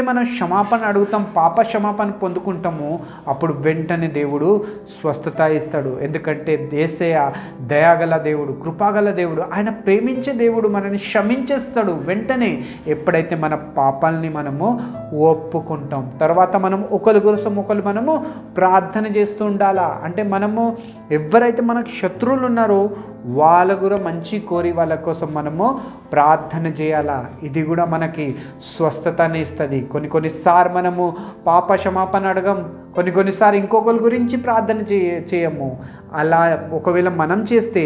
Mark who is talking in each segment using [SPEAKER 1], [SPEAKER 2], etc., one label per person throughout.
[SPEAKER 1] మనం క్షమాపణ అడుగుతాం, పాప క్షమాపణ పొందుకుంటామో అప్పుడు వెంటనే దేవుడు స్వస్థత ఇస్తాడు. ఎందుకంటే యేసయ్య దయాగల దేవుడు, కృపాగల దేవుడు, ఆయన ప్రేమించే దేవుడు, మనల్ని క్షమించేస్తాడు వెంటనే ఎప్పుడైతే మన పాపాలని మనము ఒప్పుకుంటాం. తర్వాత మనం ఒకరి కోసం ఒకరు మనము ప్రార్థన చేస్తూ ఉండాలా. అంటే మనము ఎవరైతే మనకు శత్రువులు ఉన్నారో వాళ్ళ కూడా మంచి కోరి వాళ్ళ కోసం మనము ప్రార్థన చేయాలా. ఇది కూడా మనకి స్వస్థతని ఇస్తుంది. కొన్నిసార్లు మనము పాప క్షమాపణ అడగం, కొన్నిసార్లు ఇంకొకరి గురించి ప్రార్థన చేయము. అలా ఒకవేళ మనం చేస్తే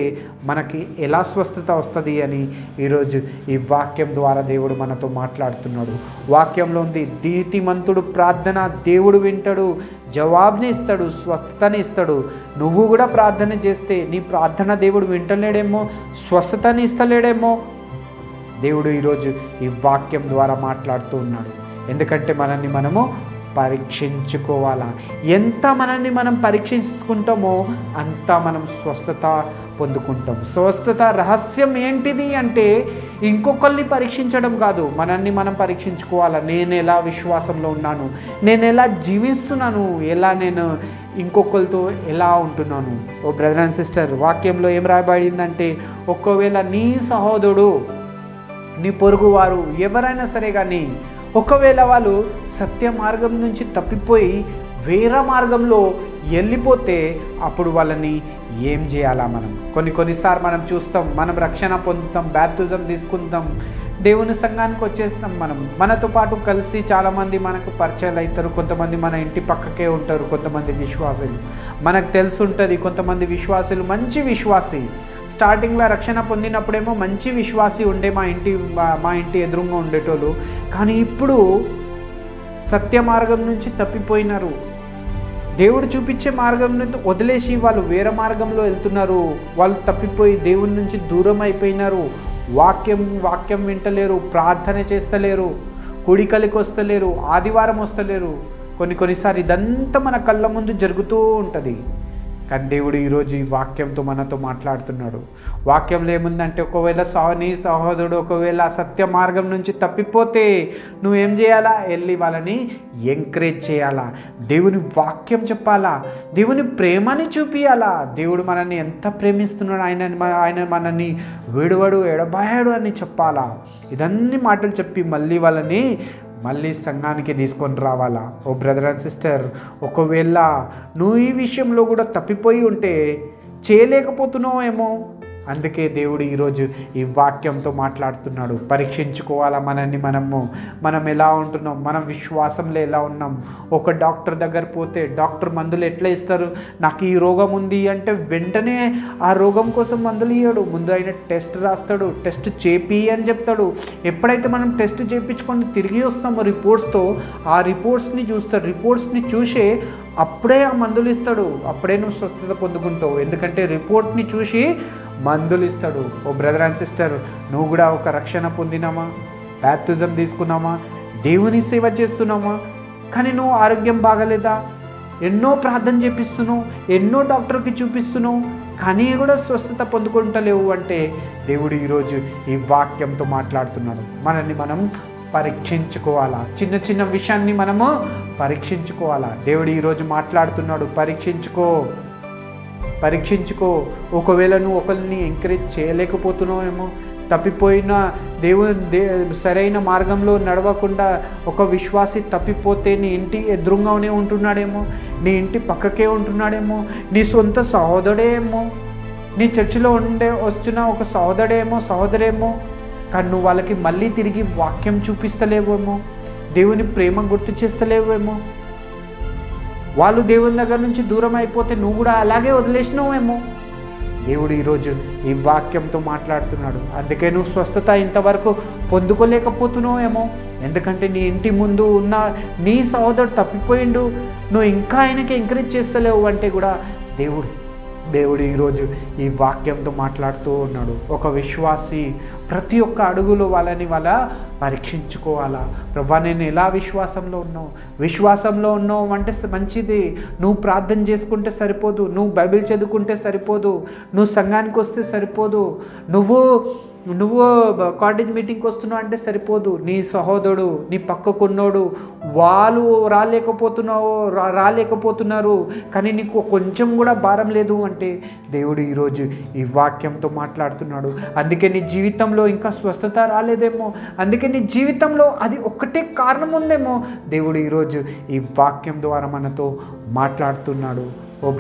[SPEAKER 1] మనకి ఎలా స్వస్థత వస్తుంది అని ఈరోజు ఈ వాక్యం ద్వారా దేవుడు మనతో మాట్లాడుతున్నాడు. వాక్యంలో ఉంది, నీతిమంతుడు ప్రార్థన దేవుడు వింటాడు, జవాబుని ఇస్తాడు, స్వస్థతని ఇస్తాడు. నువ్వు కూడా ప్రార్థన చేస్తే నీ ప్రార్థన దేవుడు వింటలేడేమో, స్వస్థతని ఇస్తలేడేమో. దేవుడు ఈరోజు ఈ వాక్యం ద్వారా మాట్లాడుతూ ఉన్నాడు. ఎందుకంటే మనల్ని మనము పరీక్షించుకోవాలా. ఎంత మనల్ని మనం పరీక్షించుకుంటామో అంత మనం స్వస్థత పొందుకుంటాం. స్వస్థత రహస్యం ఏంటిది అంటే ఇంకొకరిని పరీక్షించడం కాదు, మనల్ని మనం పరీక్షించుకోవాలా. నేను ఎలా విశ్వాసంలో ఉన్నాను, నేను ఎలా జీవిస్తున్నాను, ఎలా నేను ఇంకొకరితో ఎలా ఉంటున్నాను. ఓ బ్రదర్ అండ్ సిస్టర్, వాక్యంలో ఏం రాయబడిందంటే ఒకవేళ నీ సహోదరుడు, నీ పొరుగువారు ఎవరైనా సరే కానీ ఒకవేళ వాళ్ళు సత్య మార్గం నుంచి తప్పిపోయి వేరే మార్గంలో వెళ్ళిపోతే అప్పుడు వాళ్ళని ఏం చేయాలా? మనం కొన్నిసార్లు మనం చూస్తాం, మనం రక్షణ పొందుతాం, బ్యాప్టిజం తీసుకుంటాం, దేవుని సంఘానికి వచ్చేస్తాం. మనతో పాటు కలిసి చాలామంది మనకు పరిచయాలు అవుతారు. కొంతమంది మన ఇంటి పక్కకే ఉంటారు, కొంతమంది విశ్వాసులు మనకు తెలుసుంటుంది. కొంతమంది విశ్వాసులు మంచి విశ్వాసి, స్టార్టింగ్లో రక్షణ పొందినప్పుడేమో మంచి విశ్వాసి ఉండే, మా ఇంటి ఎదురుగా ఉండేటోళ్ళు. కానీ ఇప్పుడు సత్య మార్గం నుంచి తప్పిపోయినారు. దేవుడు చూపించే మార్గం నుంచి వదిలేసి వాళ్ళు వేరే మార్గంలో వెళ్తున్నారు. వాళ్ళు తప్పిపోయి దేవుని నుంచి దూరం అయిపోయినారు. వాక్యం వింటలేరు, ప్రార్థన చేస్తలేరు, కూడికలకి వస్తలేరు, ఆదివారం వస్తలేరు. కొన్నిసార్లు ఇదంతా మన కళ్ళ ముందు జరుగుతూ ఉంటుంది. కానీ దేవుడు ఈరోజు ఈ వాక్యంతో మనతో మాట్లాడుతున్నాడు. వాక్యంలో ఏముందంటే ఒకవేళ నీ సహోదరుడు ఒకవేళ సత్య మార్గం నుంచి తప్పిపోతే నువ్వేం చేయాలా? వెళ్ళి వాళ్ళని ఎంకరేజ్ చేయాలా, దేవుని వాక్యం చెప్పాలా, దేవుని ప్రేమని చూపియాలా. దేవుడు మనల్ని ఎంత ప్రేమిస్తున్నాడు, ఆయన మనల్ని విడువడు, ఎడబాయాడు అని చెప్పాలా. ఇదన్నీ మాటలు చెప్పి మళ్ళీ సంఘానికి తీసుకొని రావాలా. ఓ బ్రదర్ అండ్ సిస్టర్, ఒకవేళ నువ్వు ఈ విషయంలో కూడా తప్పిపోయి ఉంటే చేయలేకపోతున్నావు ఏమో. అందుకే దేవుడు ఈరోజు ఈ వాక్యంతో మాట్లాడుతున్నాడు. పరీక్షించుకోవాలా మనం ఎలా ఉంటున్నాం, మనం విశ్వాసంలో ఎలా ఉన్నాం. ఒక డాక్టర్ దగ్గర పోతే డాక్టర్ మందులు ఎట్లా ఇస్తారు? నాకు ఈ రోగం ఉంది అంటే వెంటనే ఆ రోగం కోసం మందులు ఇవ్వడు. ముందు ఆయన టెస్ట్ రాస్తాడు, టెస్ట్ చేపి అని చెప్తాడు. ఎప్పుడైతే మనం టెస్ట్ చేయించుకొని తిరిగి వస్తామో రిపోర్ట్స్తో, ఆ రిపోర్ట్స్ని చూస్తాడు. రిపోర్ట్స్ని చూసే అప్పుడే ఆ మందులు ఇస్తాడు. అప్పుడే నువ్వు స్వస్థత పొందుకుంటావు. ఎందుకంటే రిపోర్ట్ని చూసి మందులు ఇస్తాడు. ఓ బ్రదర్ అండ్ సిస్టర్, నువ్వు కూడా ఒక రక్షణ పొందినామా, బ్యాప్టిజం తీసుకున్నామా, దేవుని సేవ చేస్తున్నామా, కానీ నువ్వు ఆరోగ్యం బాగలేదా? ఎన్నో ప్రార్థన చేపిస్తున్నావు, ఎన్నో డాక్టర్కి చూపిస్తున్నావు, కానీ కూడా స్వస్థత పొందుకుంటలేవు అంటే దేవుడు ఈరోజు ఈ వాక్యంతో మాట్లాడుతున్నాడు. మనల్ని మనం పరీక్షించుకోవాలా. చిన్న విషయాన్ని మనము పరీక్షించుకోవాలా. దేవుడు ఈరోజు మాట్లాడుతున్నాడు, పరీక్షించుకో. ఒకవేళ నువ్వు ఒకరిని ఎంకరేజ్ చేయలేకపోతున్నావేమో, తప్పిపోయిన సరైన మార్గంలో నడవకుండా ఒక విశ్వాసి తప్పిపోతే నీ ఇంటి ఎదురుగానే ఉంటున్నాడేమో, నీ ఇంటి పక్కకే ఉంటున్నాడేమో, నీ సొంత సహోదరుడేమో, నీ చర్చిలో వస్తున్న ఒక సహోదరేమో, కానీ నువ్వు వాళ్ళకి మళ్ళీ తిరిగి వాక్యం చూపిస్తలేవేమో, దేవుని ప్రేమ గుర్తు చేస్తలేవేమో. వాళ్ళు దేవుని దగ్గర నుంచి దూరం అయిపోతే నువ్వు కూడా అలాగే వదిలేసినావేమో. దేవుడు ఈరోజు ఈ వాక్యంతో మాట్లాడుతున్నాడు. అందుకే నువ్వు స్వస్థత ఇంతవరకు పొందుకోలేకపోతున్నావేమో. ఎందుకంటే నీ ఇంటి ముందు ఉన్న నీ సహోదరుడు తప్పిపోయిండు, నువ్వు ఇంకా ఆయనకి ఎంకరేజ్ చేస్తలేవు అంటే కూడా దేవుడు ఈరోజు ఈ వాక్యంతో మాట్లాడుతూ ఉన్నాడు. ఒక విశ్వాసి ప్రతి ఒక్క అడుగులో వాళ్ళని పరీక్షించుకోవాలా. ప్రభా, నేను ఎలా విశ్వాసంలో ఉన్నావు అంటే మంచిది. నువ్వు ప్రార్థన చేసుకుంటే సరిపోదు, నువ్వు బైబిల్ చదువుకుంటే సరిపోదు, నువ్వు సంఘానికి వస్తే సరిపోదు, నువ్వు నువ్వు కాటేజ్ మీటింగ్కి వస్తున్నావు అంటే సరిపోదు. నీ సహోదరుడు, నీ పక్కకున్నోడు, వాళ్ళు రాలేకపోతున్నారు కానీ నీకు కొంచెం కూడా భారం లేదు అంటే దేవుడు ఈరోజు ఈ వాక్యంతో మాట్లాడుతున్నాడు. అందుకే నీ జీవితంలో ఇంకా స్వస్థత రాలేదేమో, అందుకే నీ జీవితంలో అది ఒక్కటే కారణం ఉందేమో. దేవుడు ఈరోజు ఈ వాక్యం ద్వారా మనతో మాట్లాడుతున్నాడు. ఓ